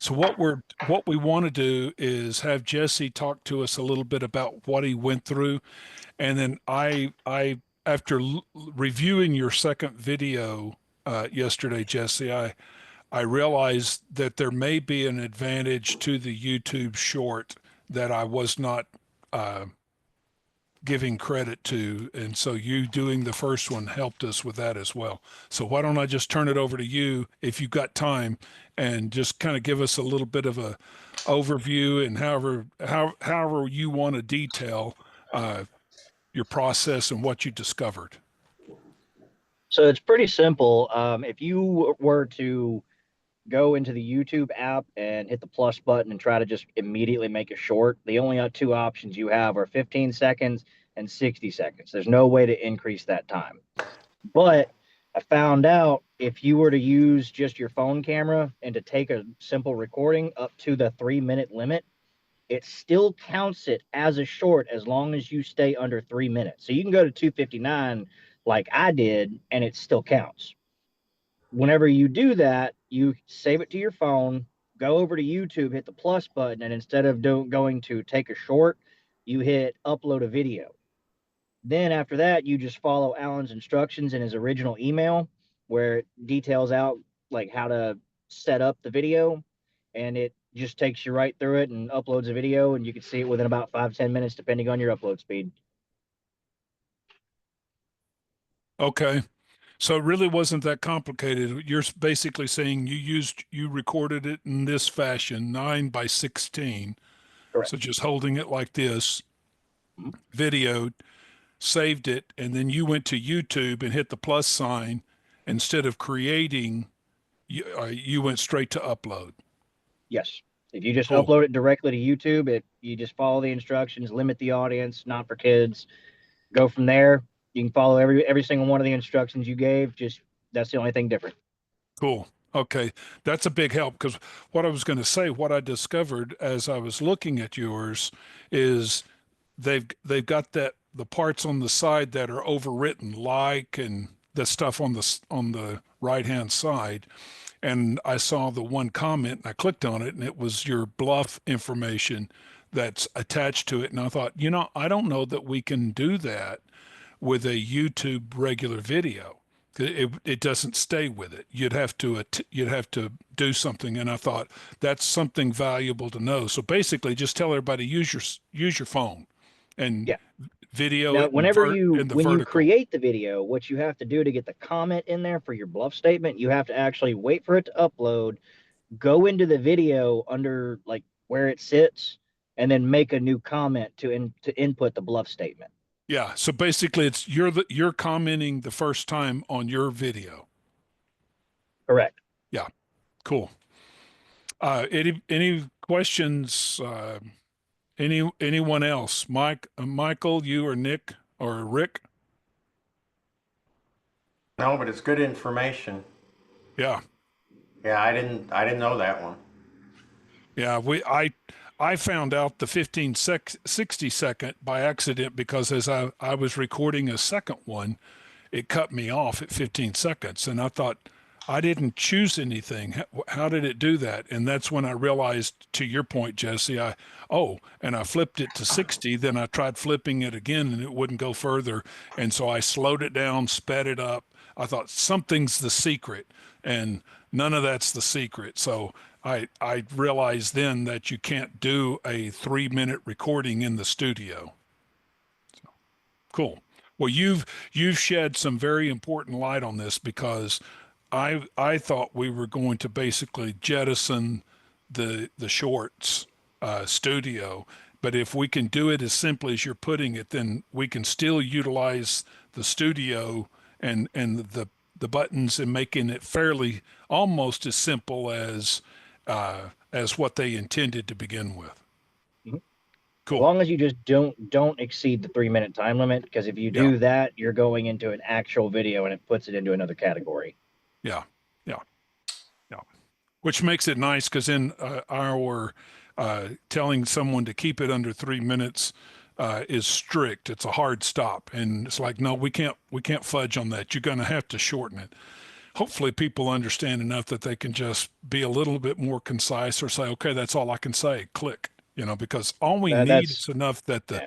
So what we want to do is have Jesse talk to us a little bit about what he went through, and then I after reviewing your second video yesterday, Jesse, I realized that there may be an advantage to the YouTube short that I was not uh, giving credit to. And so you doing the first one helped us with that as well. So why don't I just turn it over to you if you've got time and just kind of give us a little bit of a overview and however you want to detail uh, your process and what you discovered. So it's pretty simple. If you were to go into the YouTube app and hit the plus button and try to just immediately make a short, the only two options you have are 15 seconds and 60 seconds. There's no way to increase that time. But I found out if you were to use just your phone camera and to take a simple recording up to the 3 minute limit, it still counts it as a short as long as you stay under 3 minutes. So you can go to 2:59 like I did, and it still counts. Whenever you do that, you save it to your phone, go over to YouTube, hit the plus button, and instead of going to take a short, you hit upload a video. Then after that, you just follow Alan's instructions in his original email, where it details out like how to set up the video, and it just takes you right through it and uploads a video, and you can see it within about 5 to 10 minutes, depending on your upload speed. Okay. So it really wasn't that complicated. You're basically saying you recorded it in this fashion, 9 by 16. So Correct. just holding it like this, Mhm. videoed, saved it, and then you went to YouTube and hit the plus sign. Instead of creating, you went straight to upload. Yes. If you just Cool. upload it directly to YouTube, you just follow the instructions, limit the audience, not for kids, go from there. You can follow every single one of the instructions you gave. Just that's the only thing different. Cool. Okay. That's a big help because what I was going to say, what I discovered as I was looking at yours is they've got that the parts on the side that are overwritten, like, and the stuff on the right hand side. And I saw the one comment and I clicked on it and it was your bluff information that's attached to it. And I thought, I don't know that we can do that with a YouTube regular video. It doesn't stay with it. You'd have to do something. And I thought that's something valuable to know. So basically, just tell everybody use your phone and Yeah. video Now, it in whenever you in the when you vertical. create the video, what you have to do to get the comment in there for your bluff statement, you have to actually wait for it to upload, go into the video under like where it sits, and then make a new comment to input the bluff statement. Yeah. So basically, it's you're commenting the first time on your video. Correct. Yeah. Cool. Any questions? Anyone else? Michael, you or Nick or Rick? No, but it's good information. Yeah. Yeah, I didn't know that one. Yeah, I found out the 60 second by accident because as I was recording a second one, it cut me off at 15 seconds. And I thought, I didn't choose anything. How did it do that? And that's when I realized, to your point, Jesse, and I flipped it to 60. Then I tried flipping it again and it wouldn't go further. And so I slowed it down, sped it up. I thought something's the secret, and none of that's the secret. So I realized then that you can't do a 3 minute recording in the studio. Cool. Well, you've shed some very important light on this because I thought we were going to basically jettison the shorts studio, but if we can do it as simply as you're putting it, then we can still utilize the studio and the buttons and making it fairly almost as simple as what they intended to begin with. Mhm. As Cool. long as you just don't exceed the 3 minute time limit, because if you Yeah. do that, you're going into an actual video and it puts it into another category. Yeah. Yeah. Yeah. Which makes it nice because in our telling someone to keep it under 3 minutes is strict. It's a hard stop, and it's like, no, we can't fudge on that. You're going to have to shorten it. hopefully people understand enough that they can just be a little bit more concise or say, okay, that's all I can say, click, because all we need That's is enough that the yeah.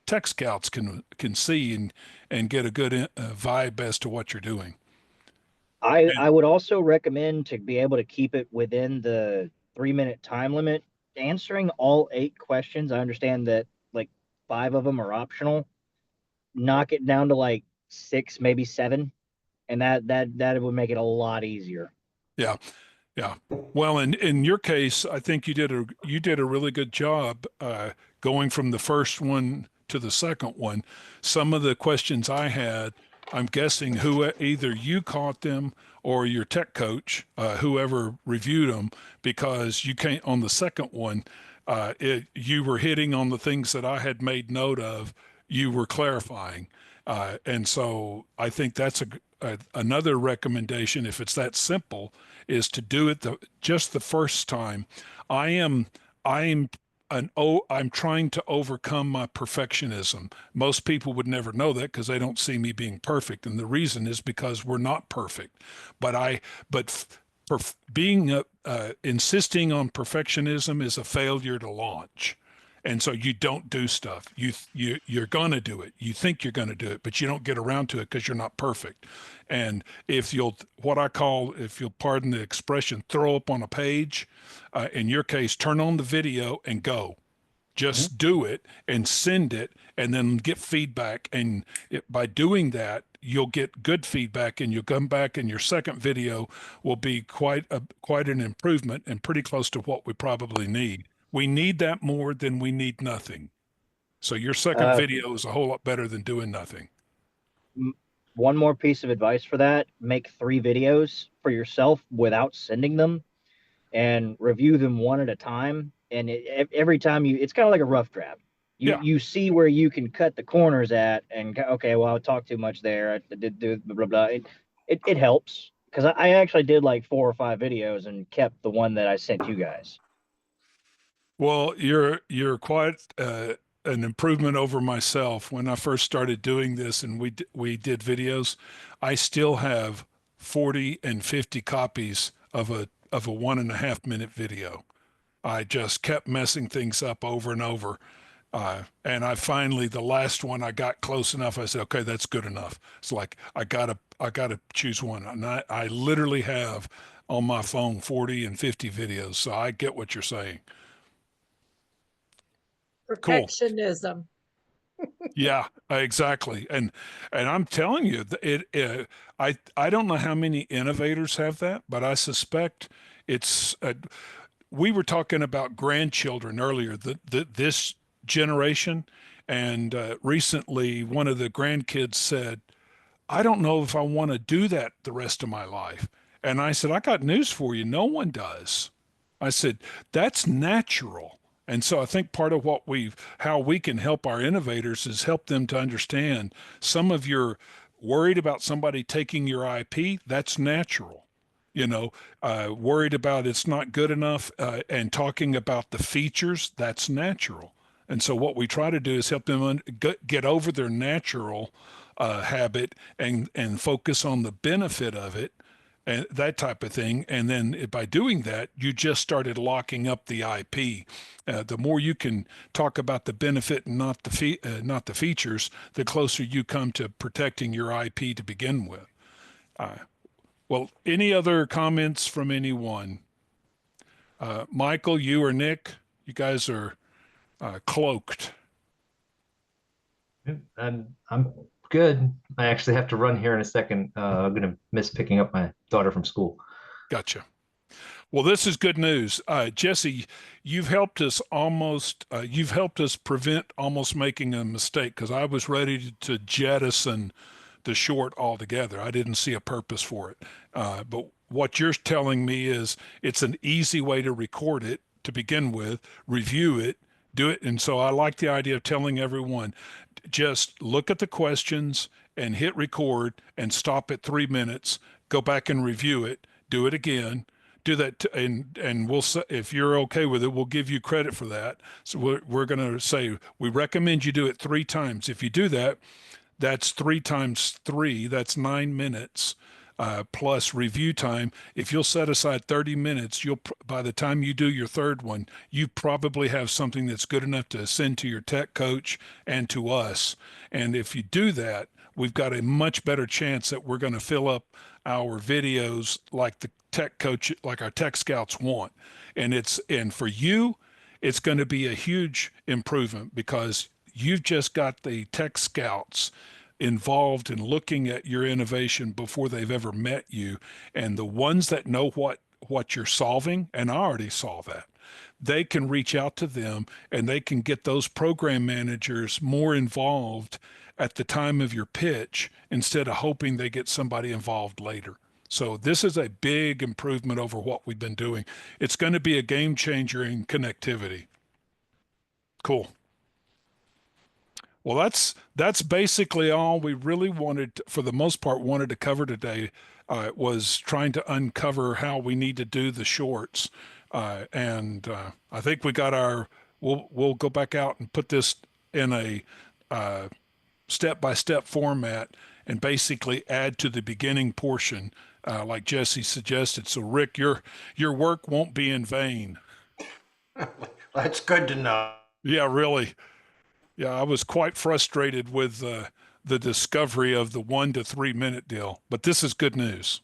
tech scouts can see and get a good vibe as to what you're doing. I would also recommend to be able to keep it within the 3 minute time limit. Answering all 8 questions, I understand that like 5 of them are optional. Knock it down to like 6, maybe 7, and that would make it a lot easier. Yeah. Yeah. Well, in your case, I think you did a really good job going from the first one to the second one. Some of the questions I had, I'm guessing who either you caught them or your tech coach, whoever reviewed them, because you can't on the second one, you were hitting on the things that I had made note of. You were clarifying, and so I think that's another recommendation. If it's that simple, is to do it just the first time. I am I'm I'm trying to overcome my perfectionism. Most people would never know that because they don't see me being perfect, and the reason is because we're not perfect. But being insisting on perfectionism is a failure to launch. And so you don't do stuff. You're going to do it. You think you're going to do it, but you don't get around to it because you're not perfect. And if you'll, what I call, if you'll pardon the expression, throw up on a page, in your case, turn on the video and go. Mhm. Just do it and send it, and then get feedback. And by doing that, you'll get good feedback, and you'll come back, and your second video will be quite an improvement and pretty close to what we probably need. We need that more than we need nothing. So your second Uh, video is a whole lot better than doing nothing. One more piece of advice for that: make 3 videos for yourself without sending them, and review them one at a time. And every time it's kind of like a rough draft. You Yeah. you see where you can cut the corners at, and okay, well, I talked too much there. I did do blah blah blah. It helps because I actually did like 4 or 5 videos and kept the one that I sent you guys. Well, you're quite an improvement over myself. When I first started doing this and we did videos, I still have 40 and 50 copies of a 1.5 minute video. I just kept messing things up over and over. And I finally, the last one, I got close enough. I said, okay, that's good enough. It's like I gotta choose one. And I literally have on my phone 40 and 50 videos. So I get what you're saying. Cool. Perfectionism. Yeah, exactly. And I'm telling you, I don't know how many innovators have that, but I suspect it's. We were talking about grandchildren earlier, this generation, and recently one of the grandkids said, "I don't know if I want to do that the rest of my life." And I said, "I got news for you. No one does." I said, "That's natural." And so I think part of how we can help our innovators is help them to understand some of your worried about somebody taking your IP, that's natural. Worried about it's not good enough, and talking about the features, that's natural. And so what we try to do is help them get over their natural habit and focus on the benefit of it and that type of thing. And then by doing that, you just started locking up the IP. The more you can talk about the benefit and not the features, the closer you come to protecting your IP to begin with. Well, any other comments from anyone? Michael, you or Nick, you guys are cloaked. I'm good. I actually have to run here in a second. I'm gonna miss picking up my daughter from school. Gotcha. Well, this is good news. Jesse, you've helped us prevent almost making a mistake because I was ready to jettison the short altogether. I didn't see a purpose for it. But what you're telling me is it's an easy way to record it to begin with, review it, do it. And so I like the idea of telling everyone, just look at the questions and hit record and stop at 3 minutes, go back and review it, do it again, do that, and we'll say, if you're okay with it, we'll give you credit for that. So we're going to say we recommend you do it 3 times. If you do that, that's 3 times 3. That's 9 minutes. plus review time. If you'll set aside 30 minutes, by the time you do your third one, you probably have something that's good enough to send to your tech coach and to us. And if you do that, we've got a much better chance that we're going to fill up our videos like the tech coach, like our tech scouts want. And for you, it's going to be a huge improvement because you've just got the tech scouts involved in looking at your innovation before they've ever met you. And the ones that know what you're solving, and I already saw that, they can reach out to them and they can get those program managers more involved at the time of your pitch instead of hoping they get somebody involved later. So this is a big improvement over what we've been doing. It's going to be a game changer in connectivity. Cool. Well, that's basically all we really wanted, for the most part, wanted to cover today. Was trying to uncover how we need to do the shorts, and I think we got our. We'll go back out and put this in a step-by-step format and basically add to the beginning portion, like Jesse suggested. So, Rick, your work won't be in vain. That's good to know. Yeah, really. Yeah, I was quite frustrated with the discovery of the 1 to 3 minute deal, but this is good news.